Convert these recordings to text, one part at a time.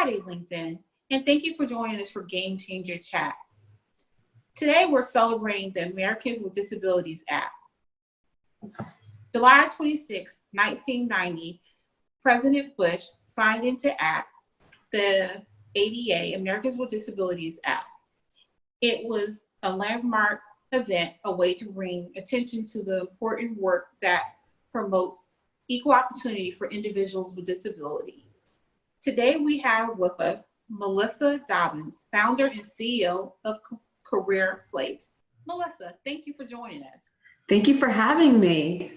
Friday, LinkedIn, and thank you for joining us for Game Changer Chat. Today, we're celebrating the Americans with Disabilities Act. July 26, 1990, President Bush signed into act the ADA, Americans with Disabilities Act. It was a landmark event, a way to bring attention to the important work that promotes equal opportunity for individuals with disabilities. Today, we have with us Melissa Dobbins, founder and CEO of Career Place. Melissa, thank you for joining us. Thank you for having me.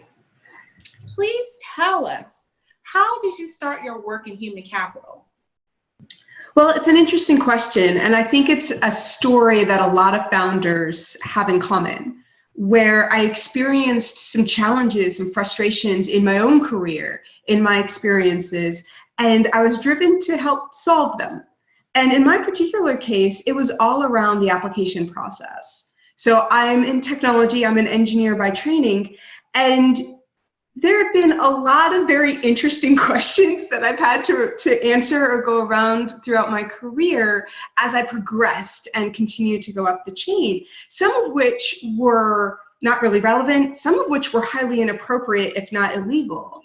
Please tell us, how did you start your work in human capital? Well, it's an interesting question, and I think it's a story that a lot of founders have in common, where I experienced some challenges and frustrations in my own career, in my experiences, and I was driven to help solve them. And in my particular case, it was all around the application process. So I'm in technology, I'm an engineer by training, and there have been a lot of very interesting questions that I've had to answer or go around throughout my career as I progressed and continued to go up the chain, some of which were not really relevant, some of which were highly inappropriate, if not illegal.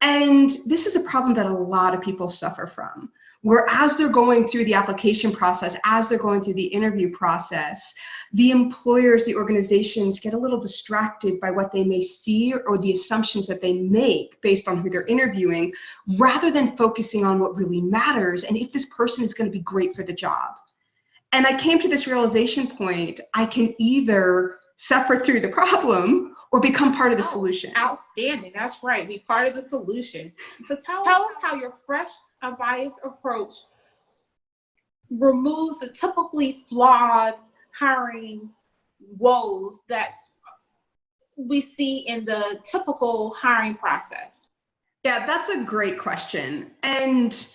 And this is a problem that a lot of people suffer from, where as they're going through the application process, as they're going through the interview process, the employers, the organizations get a little distracted by what they may see or the assumptions that they make based on who they're interviewing, rather than focusing on what really matters and if this person is going to be great for the job. And I came to this realization point: I can either suffer through the problem or become part of the solution. Outstanding. That's right. Be part of the solution. So tell us how your fresh, unbiased approach removes the typically flawed hiring woes that we see in the typical hiring process. Yeah, that's a great question. And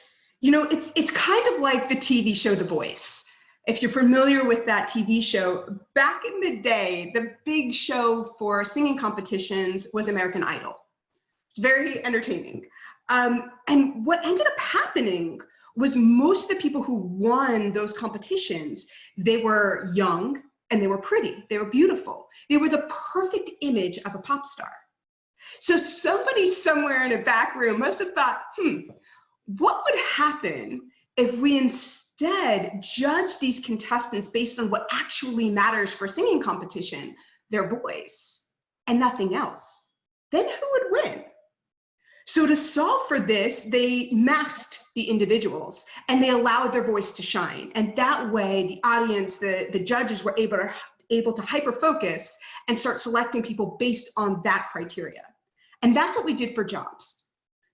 you know, it's kind of like the TV show The Voice. If you're familiar with that TV show, back in the day, the big show for singing competitions was American Idol. It's very entertaining. And what ended up happening was most of the people who won those competitions, they were young and they were pretty, they were beautiful. They were the perfect image of a pop star. So somebody somewhere in a back room must have thought, what would happen if we instead judge these contestants based on what actually matters for a singing competition, their voice, and nothing else? Then who would win? So to solve for this, they masked the individuals and they allowed their voice to shine. And that way, the audience, the judges were able to hyper-focus and start selecting people based on that criteria. And that's what we did for jobs.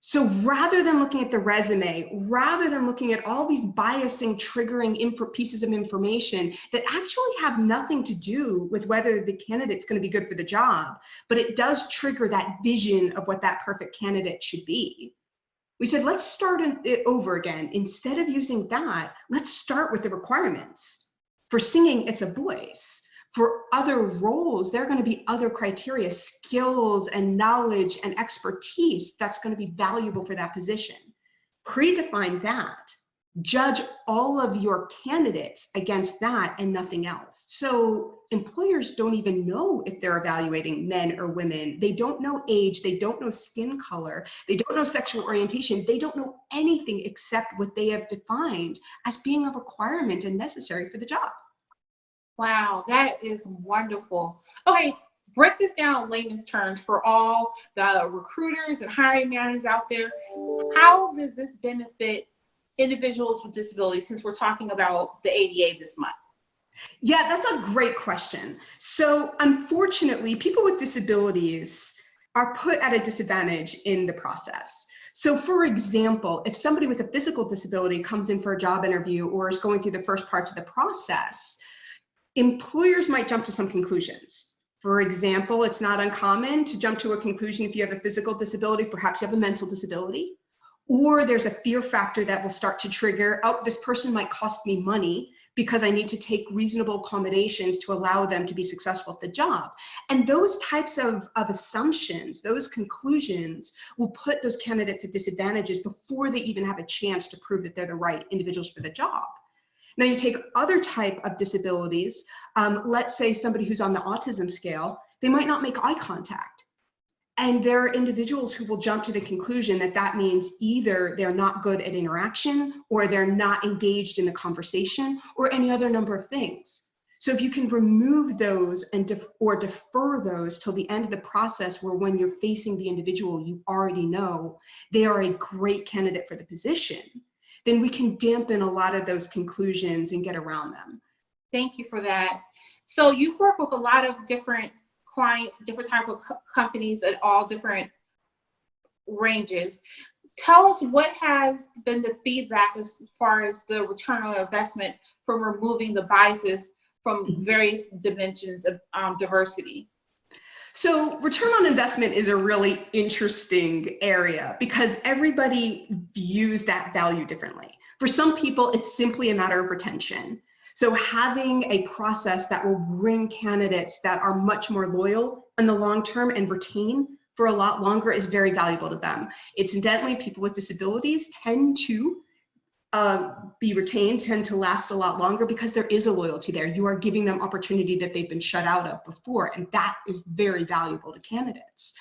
So rather than looking at the resume, rather than looking at all these biasing, triggering pieces of information that actually have nothing to do with whether the candidate's going to be good for the job, but it does trigger that vision of what that perfect candidate should be, we said, let's start it over again. Instead of using that, let's start with the requirements. For singing, it's a voice. For other roles, there are going to be other criteria, skills and knowledge and expertise that's going to be valuable for that position. Predefine that. Judge all of your candidates against that and nothing else. So employers don't even know if they're evaluating men or women. They don't know age. They don't know skin color. They don't know sexual orientation. They don't know anything except what they have defined as being a requirement and necessary for the job. Wow, that is wonderful. Okay, break this down in layman's terms for all the recruiters and hiring managers out there. How does this benefit individuals with disabilities, since we're talking about the ADA this month? Yeah, that's a great question. So unfortunately, people with disabilities are put at a disadvantage in the process. So for example, if somebody with a physical disability comes in for a job interview or is going through the first parts of the process, employers might jump to some conclusions. For example, it's not uncommon to jump to a conclusion if you have a physical disability, perhaps you have a mental disability, or there's a fear factor that will start to trigger, oh, this person might cost me money because I need to take reasonable accommodations to allow them to be successful at the job. And those types of assumptions, those conclusions will put those candidates at disadvantages before they even have a chance to prove that they're the right individuals for the job. Now you take other type of disabilities, let's say somebody who's on the autism scale, they might not make eye contact. And there are individuals who will jump to the conclusion that that means either they're not good at interaction, or they're not engaged in the conversation, or any other number of things. So if you can remove those and or defer those till the end of the process, where when you're facing the individual, you already know they are a great candidate for the position, then we can dampen a lot of those conclusions and get around them. Thank you for that. So you work with a lot of different clients, different type of companies at all different ranges. Tell us what has been the feedback as far as the return on investment from removing the biases from various dimensions of diversity. So return on investment is a really interesting area because everybody views that value differently. For some people, it's simply a matter of retention. So having a process that will bring candidates that are much more loyal in the long term and retain for a lot longer is very valuable to them. Incidentally, people with disabilities tend to be retained, tend to last a lot longer because there is a loyalty there. You are giving them opportunity that they've been shut out of before, and that is very valuable to candidates.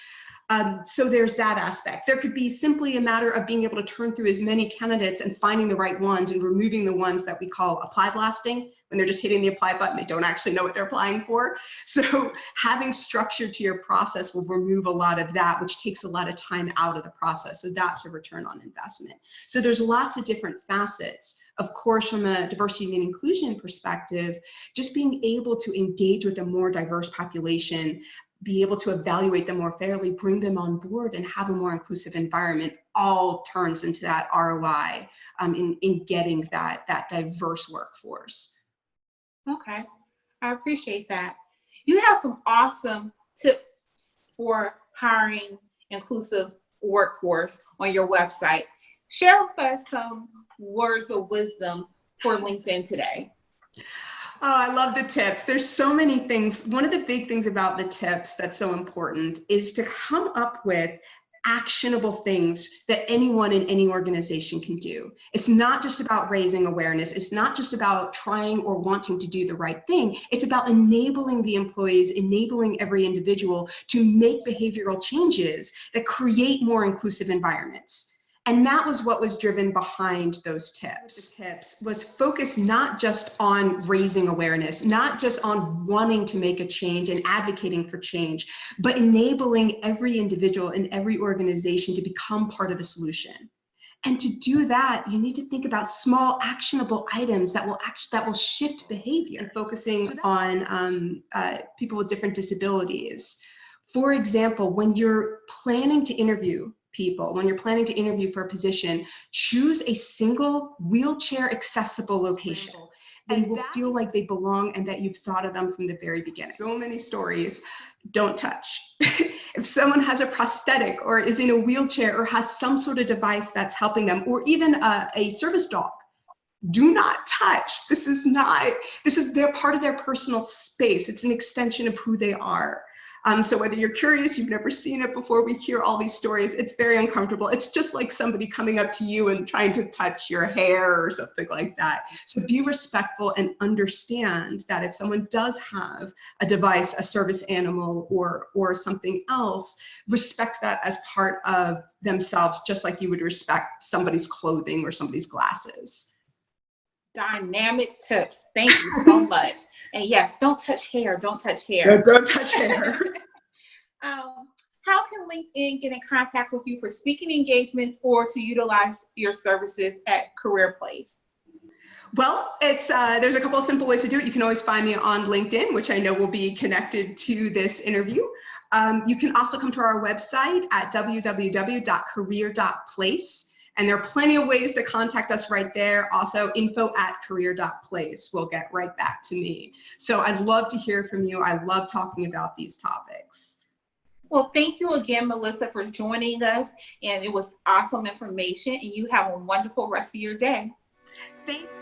So there's that aspect. There could be simply a matter of being able to turn through as many candidates and finding the right ones and removing the ones that we call apply blasting, when they're just hitting the apply button, they don't actually know what they're applying for. So having structure to your process will remove a lot of that, which takes a lot of time out of the process. So that's a return on investment. So there's lots of different facets. Of course, from a diversity and inclusion perspective, just being able to engage with a more diverse population, be able to evaluate them more fairly, bring them on board, and have a more inclusive environment all turns into that ROI in getting that diverse workforce. Okay, I appreciate that. You have some awesome tips for hiring inclusive workforce on your website. Share with us some words of wisdom for LinkedIn today. Oh, I love the tips. There's so many things. One of the big things about the tips that's so important is to come up with actionable things that anyone in any organization can do. It's not just about raising awareness. It's not just about trying or wanting to do the right thing. It's about enabling the employees, enabling every individual to make behavioral changes that create more inclusive environments. And that was what was driven behind those tips. The tips was focused not just on raising awareness, not just on wanting to make a change and advocating for change, but enabling every individual in every organization to become part of the solution. And to do that, you need to think about small actionable items that will shift behavior, and focusing on people with different disabilities. For example, when you're planning to interview people, when you're planning to interview for a position, choose a single wheelchair accessible location. They will feel like they belong and that you've thought of them from the very beginning. So many stories, don't touch. If someone has a prosthetic or is in a wheelchair or has some sort of device that's helping them, or even a service dog, do not touch. They're part of their personal space. It's an extension of who they are. So whether you're curious, you've never seen it before, we hear all these stories, it's very uncomfortable. It's just like somebody coming up to you and trying to touch your hair or something like that. So be respectful and understand that if someone does have a device, a service animal, or something else, respect that as part of themselves, just like you would respect somebody's clothing or somebody's glasses. Dynamic tips. Thank you so much. And yes, don't touch hair. Don't touch hair. No, don't touch hair. How can LinkedIn get in contact with you for speaking engagements or to utilize your services at Career Place? Well, there's a couple of simple ways to do it. You can always find me on LinkedIn, which I know will be connected to this interview. You can also come to our website at www.career.place. And there are plenty of ways to contact us right there. Also, info@career.place will get right back to me. So I'd love to hear from you. I love talking about these topics. Well, thank you again, Melissa, for joining us. And it was awesome information. And you have a wonderful rest of your day. Thank you.